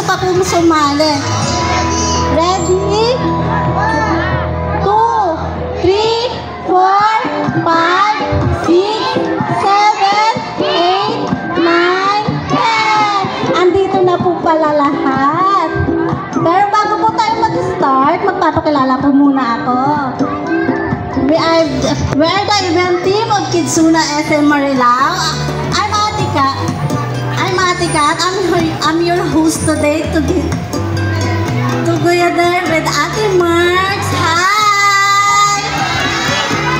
pa po sumali. Ready? 2, 3, 4, 5, 6, 7, 8, 9, 10. Andito na po pala lahat. Pero bago po tayo mag-start, magpapakilala po muna ako. We are the event team of Kidsuna SM Marilao. I'm Atika. I'm your host today together with Ate Marks. Hi!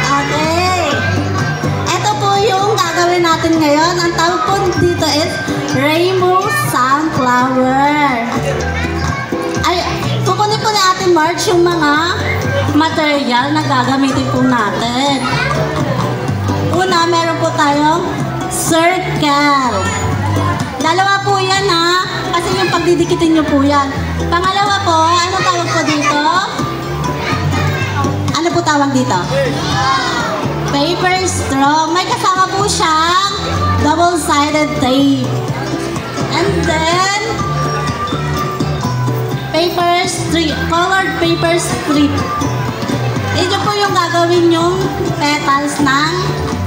Okay. Ito po yung gagawin natin ngayon. Ang tawag po dito is Rainbow Sunflower. Ay, kukunin po ni Ate Marks yung mga material na gagamitin po natin. Una, meron po tayong circle. Dalawa po yan ha, kasi yung pagdidikitin nyo po yan. Pangalawa po, anong tawag po dito? Ano po tawag dito? Paper straw. May kasama po siyang double-sided tape. And then, paper strip, colored paper strip. Ito po yung gagawin yung petals ng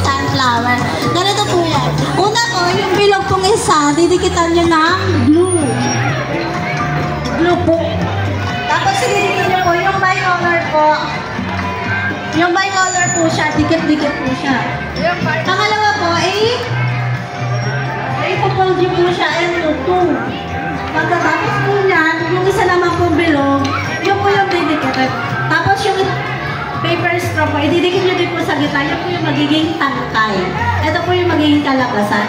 sunflower. Ganito po yan. Una po, yung bilog pong isa, didikitan nyo ng glue. Glue po. Tapos didikitan nyo po yung bicolor po. Yung bicolor po siya, dikit-dikit po siya. Pangalawa po, ipopold nyo po siya into 2. Pagkatapos po yan, yung isa naman po bilog, yun po yung didikit. Tapos yung paper straw po, ididikit nyo din po sa gitna, yun po yung magiging tangkay. Ito po yung magiging kalabasan.